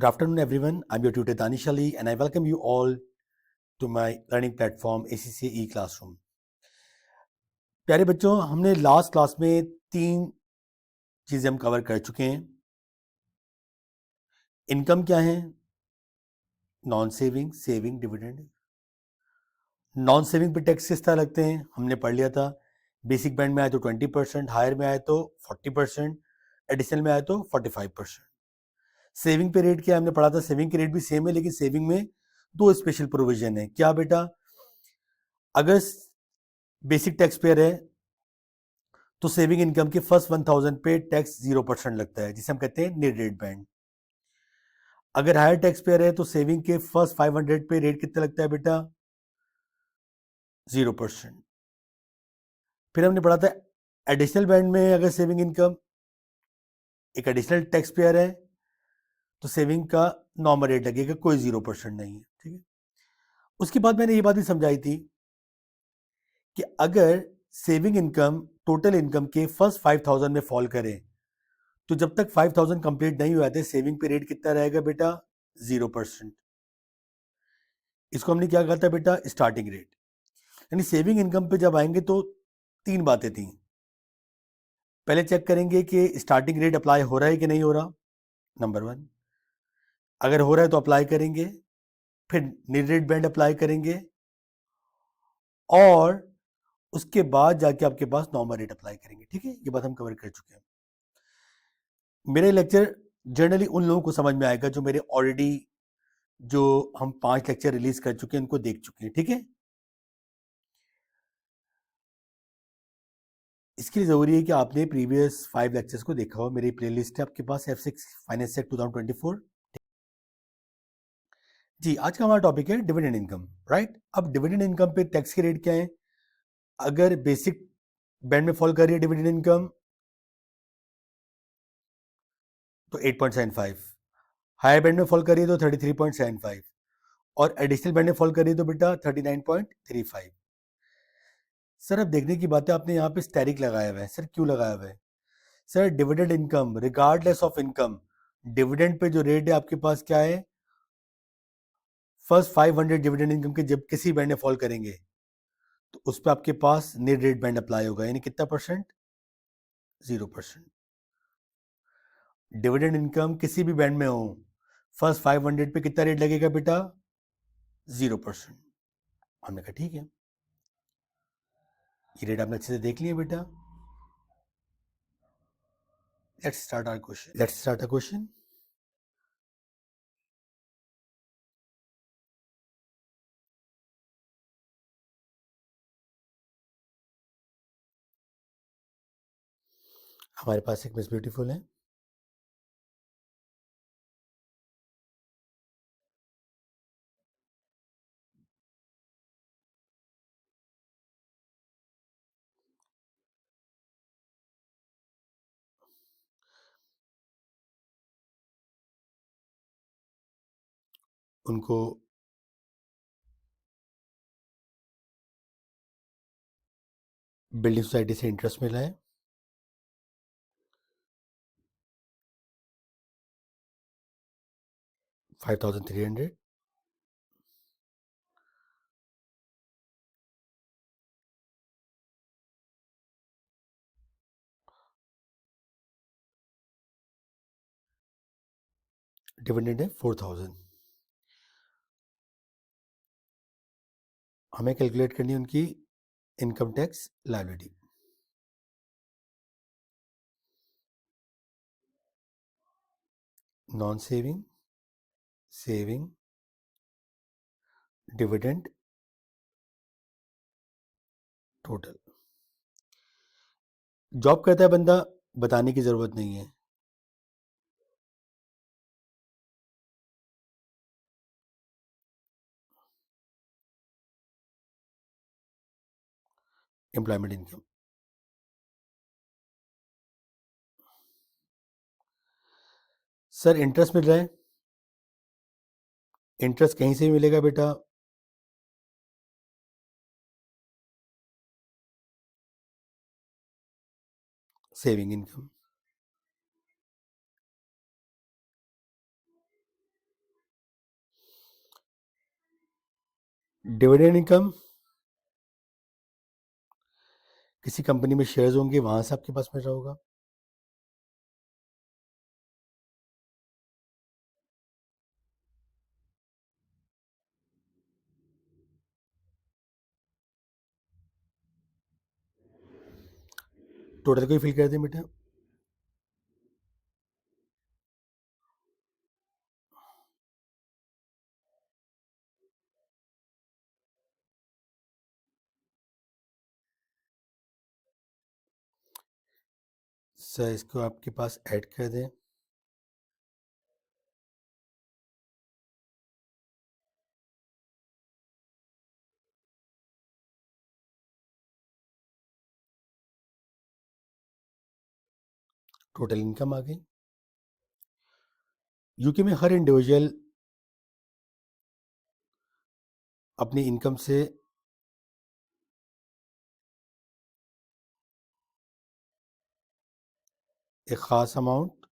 Good afternoon, everyone. I'm your tutor Danish Ali, and I welcome you all to my learning platform ACCA E-Classroom. प्यारे बच्चों, हमने last class में 3 चीजें हम cover कर चुके हैं. इनकम क्या है, non saving, saving, dividend. Non saving पे टैक्स किस तरह लगते हैं हमने पढ़ लिया था. बेसिक बैंड में आए तो 20%, हायर में आए तो 40%, एडिशनल में आए तो 45%. सेविंग पे रेट क्या हमने पढ़ा था. सेविंग की रेट भी सेम है, लेकिन सेविंग में 2 स्पेशल प्रोविजन है. क्या बेटा, अगर बेसिक टैक्स पेयर है तो सेविंग इनकम के फर्स्ट 1000 पे टैक्स 0% लगता है, जिसे हम कहते हैं नीड रेट बैंड. अगर हायर टैक्स पेयर है तो सेविंग के फर्स्ट 500 पे रेट कितना लगता है बेटा, 0%. फिर हमने पढ़ा था एडिशनल बैंड में अगर सेविंग इनकम एक एडिशनल टैक्स पेयर है तो सेविंग का नॉर्मल रेट लगेगा, कोई 0% नहीं है. ठीक है. उसके बाद मैंने ये बात भी समझाई थी कि अगर सेविंग इनकम टोटल इनकम के फर्स्ट 5000 में फॉल करे तो जब तक 5000 कंप्लीट नहीं हुआ थे सेविंग पे रेट कितना रहेगा बेटा, 0%. इसको हमने क्या कहा था बेटा, स्टार्टिंग रेट. यानी सेविंग इनकम पे जब आएंगे तो 3 बातें थी. पहले चेक करेंगे कि स्टार्टिंग रेट अप्लाई हो रहा है कि नहीं हो रहा, नंबर 1. अगर हो रहा है तो अप्लाई करेंगे, फिर नीड रेट बैंड अप्लाई करेंगे, और उसके बाद जाके आपके पास नॉर्मल रेट अप्लाई करेंगे. ठीक है, ये बात हम कवर कर चुके हैं. मेरे लेक्चर जनरली उन लोगों को समझ में आएगा जो मेरे ऑलरेडी जो हम 5 लेक्चर रिलीज कर चुके हैं उनको देख चुके हैं. ठीक है. इसके लिए जरूरी है कि आपने प्रीवियस 5 लेक्चर्स को देखा हो. मेरी प्लेलिस्ट है आपके पास F6 फाइनेंस एक्ट 2024. जी, आज का हमारा टॉपिक है डिविडेंड इनकम. राइट. अब डिविडेंड इनकम पे टैक्स के रेट क्या है. अगर बेसिक बैंड में फॉल कर रही है डिविडेंड इनकम तो 8.75, हायर बैंड में फॉल कर रही है तो 33.75, और एडिशनल बैंड में फॉल कर रही है तो बेटा 39.35. सर, अब देखने की बात है, आपने यहाँ पे स्टैरिक लगाया हुआ है. सर, क्यों लगाया हुआ है. Sir, dividend income regardless of income, dividend pay जो रेट है आपके पास क्या है, फर्स्ट 500 डिविडेंड इनकम के जब किसी बैंड में फॉल करेंगे तो उस पर आपके पास नीड रेट बैंड अप्लाई होगा. यानी कितना परसेंट, 0%. डिविडेंड इनकम किसी भी बैंड में हो, फर्स्ट 500 पे कितना रेट लगेगा बेटा, 0%. हमने कहा ठीक है, ये रेट आपने अच्छे से देख लिया बेटा. Let's start our question. हमारे पास एक मिस ब्यूटीफुल है. उनको बिल्डिंग सोसाइटी से इंटरेस्ट मिला है, 5300. डिविडेंड है 4000. हमें कैलकुलेट करनी है उनकी income tax liability. Non saving, saving, dividend, total. Job करता है बंदा, बताने की जरूरत नहीं है. Employment income. सर, इंटरेस्ट मिल रहा है. इंटरेस्ट कहीं से भी मिलेगा बेटा, सेविंग इनकम. डिविडेंड इनकम, किसी कंपनी में शेयर्स होंगे वहां से आपके पास मिल रहा होगा। टोटल को ही फिल कर दें बेटा। सर इसको आपके पास ऐड कर दें। टोटल इनकम आ गई। यूके में हर इंडिविजुअल अपनी इनकम से एक ख़ास अमाउंट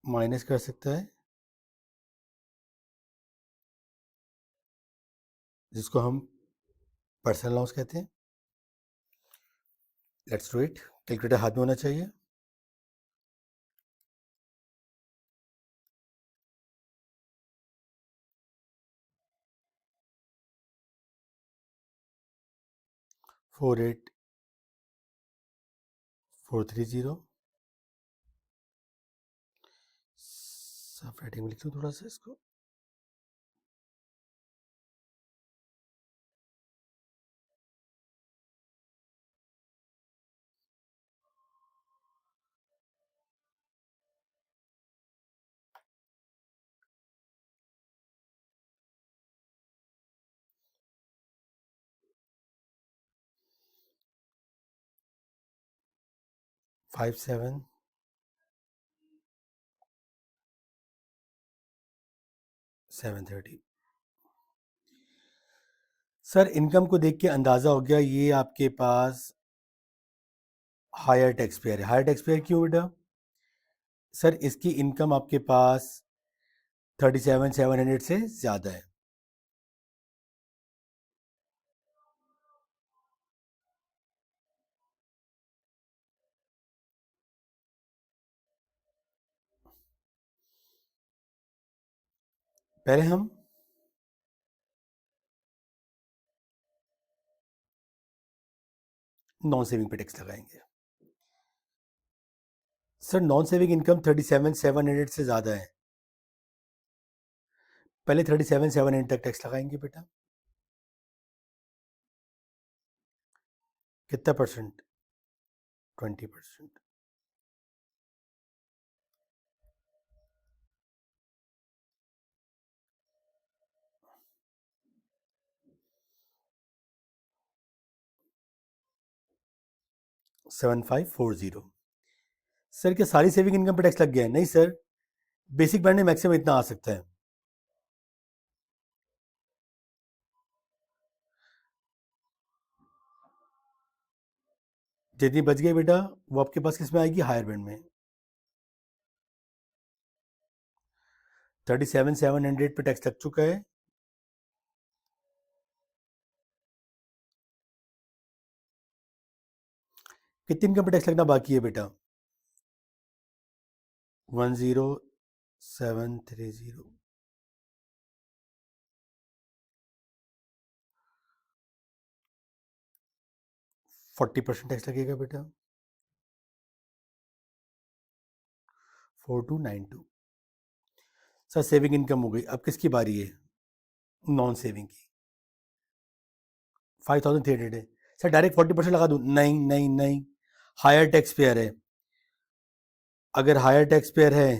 माइनस कर सकता है, जिसको हम पर्सनल लॉस कहते हैं। Let's do it. कैलकुलेटर हाथ में होना चाहिए। Four eight 430। साफ राइटिंग में लिख दूँ थोड़ा सा इसको। फाइव 730। सर इनकम को देख के अंदाज़ा हो गया ये आपके पास हायर टैक्स पेयर है। हायर टैक्स पेयर क्यों बेटा? सर इसकी इनकम आपके पास 37,700 से ज़्यादा है। पहले हम नॉन सेविंग पे टैक्स लगाएंगे। सर नॉन सेविंग इनकम 37,700 से ज़्यादा है। पहले 37,700 तक टैक्स लगाएंगे बेटा। कितना परसेंट? 20%। 7540। सर क्या सारी सेविंग इनकम पे टैक्स लग गया है? नहीं सर, बेसिक बैंड में मैक्सिमम इतना आ सकता है। जितनी बच गई बेटा वो आपके पास किस में आएगी? हायर बैंड में। 37,700 पे टैक्स लग चुका है। कितनी इनकम पे टैक्स लगना बाकी है बेटा? 10730। 40% टैक्स लगेगा बेटा। 4292। सर सेविंग इनकम हो गई, अब किसकी बारी है? नॉन सेविंग की। 5,300 है। सर डायरेक्ट 40% लगा दूं? नहीं नहीं नहीं, हायर टैक्स पेयर है। अगर हायर टैक्स पेयर है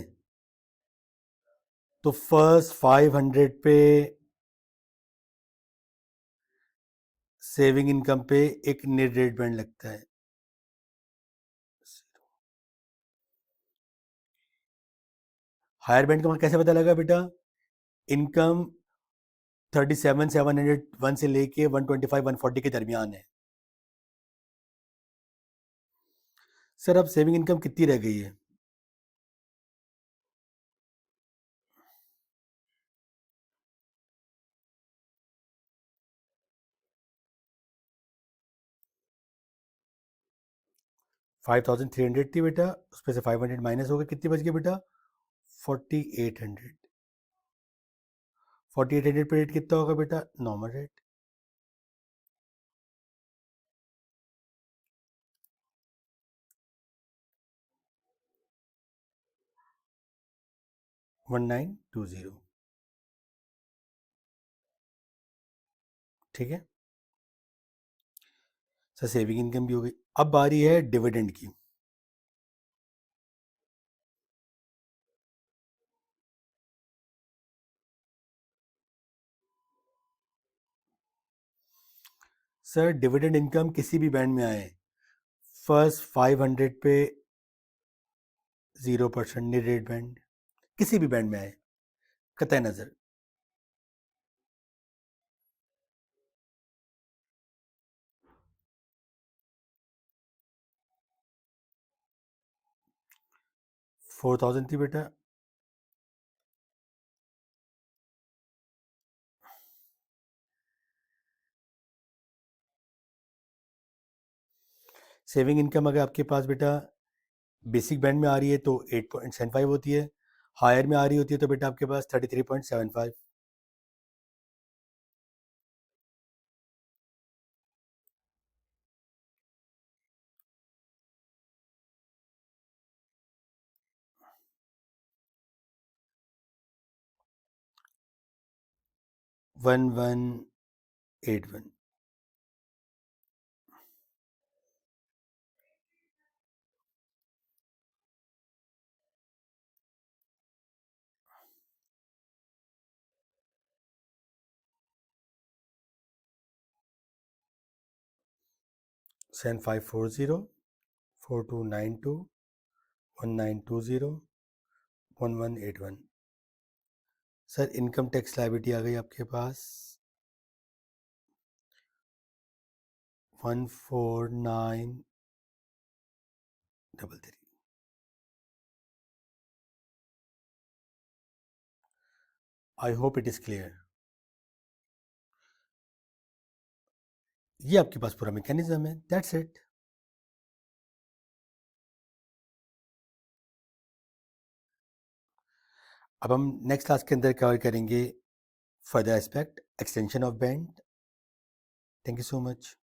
तो फर्स्ट 500 पे सेविंग इनकम पे एक नेट रेट बैंड लगता है। हायर बैंड का कैसे पता लगा बेटा? इनकम 37,701 से लेके 125-140 के दरमियान है। सर अब सेविंग इनकम कितनी रह गई है? 5300 थी बेटा, उसमें से 500 माइनस हो गया, कितनी बच गई बेटा? 4800। 4800 पे रेट कितना होगा बेटा? Normal rate. One nine two zero. ठीक है सर, सेविंग इनकम भी हो गई। अब बारी है डिविडेंड की। सर डिविडेंड इनकम किसी भी बैंड में आए, फर्स्ट 500 पे 0% नहीं रेट बैंड, किसी भी बैंड में आए, कतई नजर। फोर थाउजेंड थी बेटा, सेविंग इनकम अगर आपके पास बेटा बेसिक बैंड में आ रही है तो 8.75 होती है, हायर में आ रही होती है तो बेटा आपके पास 33.75। 1181। 7540, 4292, 1920, 1181। सर इनकम टैक्स लायबिलिटी आ गई आपके पास 14933। I hope it is clear. ये आपके पास पूरा मैकेनिज्म है, दैट्स इट। अब हम नेक्स्ट क्लास के अंदर कवर करेंगे further aspect, extension of band. Thank you so much.